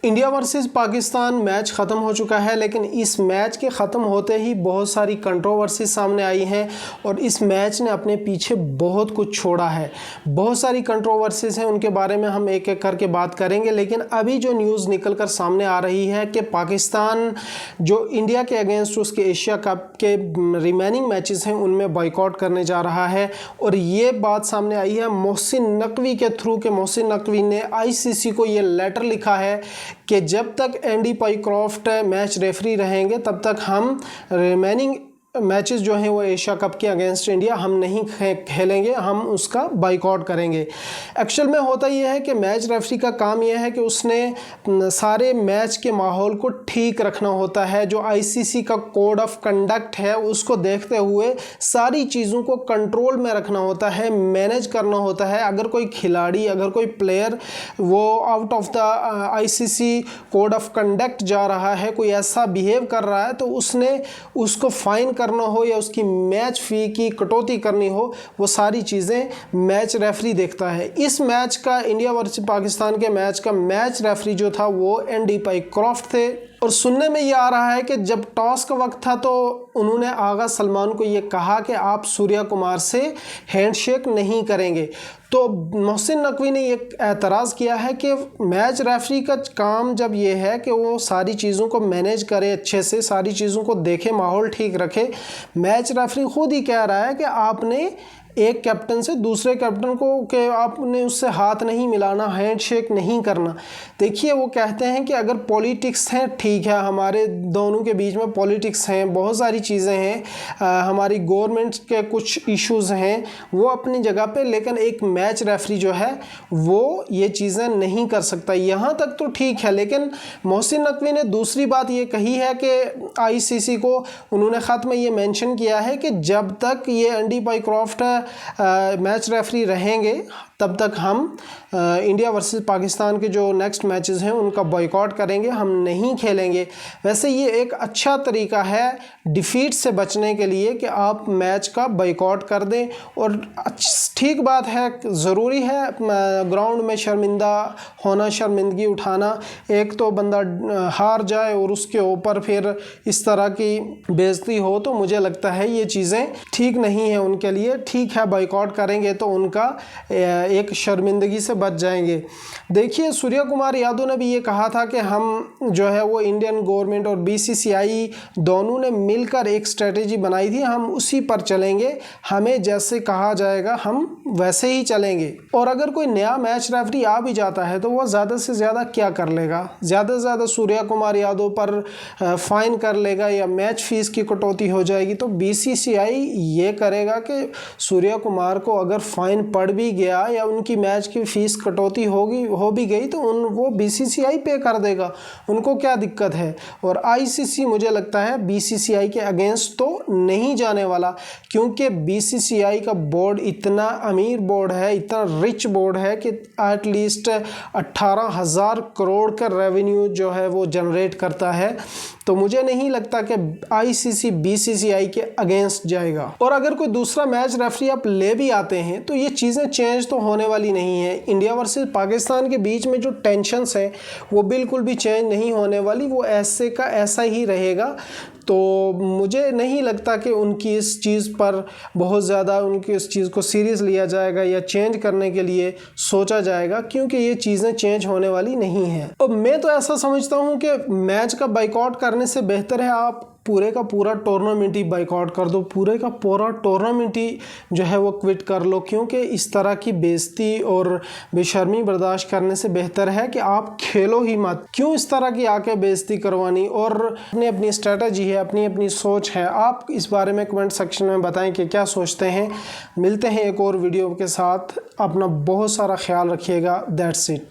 India versus Pakistan match ख़त्म हो चुका है, लेकिन इस मैच के ख़त्म होते ही बहुत सारी कंट्रोवर्सी सामने आई हैं और इस मैच ने अपने पीछे बहुत कुछ छोड़ा है। बहुत सारी कंट्रोवर्सीज हैं, उनके बारे में हम एक एक करके बात करेंगे। लेकिन अभी जो न्यूज़ निकल कर सामने आ रही है कि पाकिस्तान जो इंडिया के अगेंस्ट उसके एशिया कप के रिमेनिंग मैचेस हैं उनमें बॉयकॉट करने जा रहा है। और ये बात सामने आई है मोहसिन नकवी के थ्रू कि मोहसिन नकवी ने ICC को ये लेटर लिखा है कि जब तक एंडी पाइक्रॉफ्ट मैच रेफरी रहेंगे तब तक हम रिमेनिंग मैचेस जो हैं वो एशिया कप के अगेंस्ट इंडिया हम नहीं खेलेंगे, हम उसका बाइकआउट करेंगे। एक्चुअल में होता ये है कि मैच रेफरी का काम यह है कि उसने सारे मैच के माहौल को ठीक रखना होता है। जो ICC का कोड ऑफ कंडक्ट है उसको देखते हुए सारी चीज़ों को कंट्रोल में रखना होता है, मैनेज करना होता है। अगर कोई खिलाड़ी, अगर कोई प्लेयर वो out of the ICC code of conduct जा रहा है, कोई ऐसा बिहेव कर रहा है, तो उसने उसको फाइन करना हो या उसकी मैच फी की कटौती करनी हो, वो सारी चीज़ें मैच रेफरी देखता है। इस मैच का, इंडिया वर्सेस पाकिस्तान के मैच का मैच रेफरी जो था वो एंडी पाइक्रॉफ्ट थे। और सुनने में ये आ रहा है कि जब टॉस का वक्त था तो उन्होंने आगा सलमान को ये कहा कि आप सूर्या कुमार से हैंडशेक नहीं करेंगे। तो मोहसिन नकवी ने ये एतराज़ किया है कि मैच रेफरी का काम जब ये है कि वो सारी चीज़ों को मैनेज करे, अच्छे से सारी चीज़ों को देखे, माहौल ठीक रखे। मैच रेफरी खुद ही कह रहा है कि आपने एक कैप्टन से दूसरे कैप्टन को कि आपने उससे हाथ नहीं मिलाना, हैंडशेक नहीं करना। देखिए, वो कहते हैं कि अगर पॉलिटिक्स है, ठीक है, हमारे दोनों के बीच में पॉलिटिक्स हैं, बहुत सारी चीज़ें हैं, हमारी गवर्नमेंट के कुछ इश्यूज़ हैं, वो अपनी जगह पे, लेकिन एक मैच रेफरी जो है वो ये चीज़ें नहीं कर सकता। यहाँ तक तो ठीक है, लेकिन मोहसिन नकवी ने दूसरी बात ये कही है कि ICC को उन्होंने ख़त में ये मेंशन किया है कि जब तक ये एंडी पाइक्रॉफ्ट मैच रेफरी रहेंगे तब तक हम इंडिया वर्सेस पाकिस्तान के जो नेक्स्ट मैचेस हैं उनका बॉयकॉट करेंगे, हम नहीं खेलेंगे। वैसे ये एक अच्छा तरीका है डिफीट से बचने के लिए कि आप मैच का बॉयकॉट कर दें। और ठीक बात है, ज़रूरी है ग्राउंड में शर्मिंदा होना, शर्मिंदगी उठाना। एक तो बंदा हार जाए और उसके ऊपर फिर इस तरह की बेइज्जती हो, तो मुझे लगता है ये चीज़ें ठीक नहीं है उनके लिए। ठीक है, बॉयकॉट करेंगे तो उनका एक शर्मिंदगी से बच जाएंगे। देखिए, सूर्या कुमार यादव ने भी ये कहा था कि हम जो है वो इंडियन गवर्नमेंट और BCCI दोनों ने मिलकर एक स्ट्रेटेजी बनाई थी, हम उसी पर चलेंगे, हमें जैसे कहा जाएगा हम वैसे ही चलेंगे। और अगर कोई नया मैच रेफरी आ भी जाता है तो वह ज़्यादा से ज़्यादा क्या कर लेगा, ज़्यादा से ज़्यादा सूर्या कुमार यादव पर फाइन कर लेगा या मैच फीस की कटौती हो जाएगी। तो BCCI ये करेगा कि सूर्या कुमार को अगर फाइन पड़ भी गया या उनकी मैच की फ़ीस कटौती हो भी गई तो वो BCCI पे कर देगा, उनको क्या दिक्कत है। और ICC मुझे लगता है BCCI के अगेंस्ट तो नहीं जाने वाला, क्योंकि BCCI का बोर्ड इतना अमीर बोर्ड है, इतना रिच बोर्ड है कि एटलीस्ट 18,000 करोड़ का रेवेन्यू जो है वो जनरेट करता है। तो मुझे नहीं लगता कि ICC BCCI के अगेंस्ट जाएगा। और अगर कोई दूसरा मैच रेफरी आप ले भी आते हैं तो ये चीज़ें चेंज तो होने वाली नहीं है। इंडिया वर्सेस पाकिस्तान के बीच में जो टेंशन्स हैं वो बिल्कुल भी चेंज नहीं होने वाली, वो ऐसे का ऐसा ही रहेगा। तो मुझे नहीं लगता कि उनकी इस चीज़ पर बहुत ज़्यादा उनकी इस चीज़ को सीरियस लिया जाएगा या चेंज करने के लिए सोचा जाएगा, क्योंकि ये चीज़ें चेंज होने वाली नहीं हैं। और मैं तो ऐसा समझता हूँ कि मैच का बाइकआउट करने से बेहतर है आप पूरे का पूरा टूर्नामेंट ही बाइकआउट कर दो, पूरे का पूरा टूर्नामेंट ही जो है वो क्विट कर लो। क्योंकि इस तरह की बेइज्जती और बेशर्मी बर्दाश्त करने से बेहतर है कि आप खेलो ही मत। क्यों इस तरह की आके बेइज्जती करवानी। और अपनी अपनी स्ट्रेटजी है, अपनी अपनी सोच है। आप इस बारे में कमेंट सेक्शन में बताएं कि क्या सोचते हैं। मिलते हैं एक और वीडियो के साथ, अपना बहुत सारा ख्याल रखिएगा। That's it.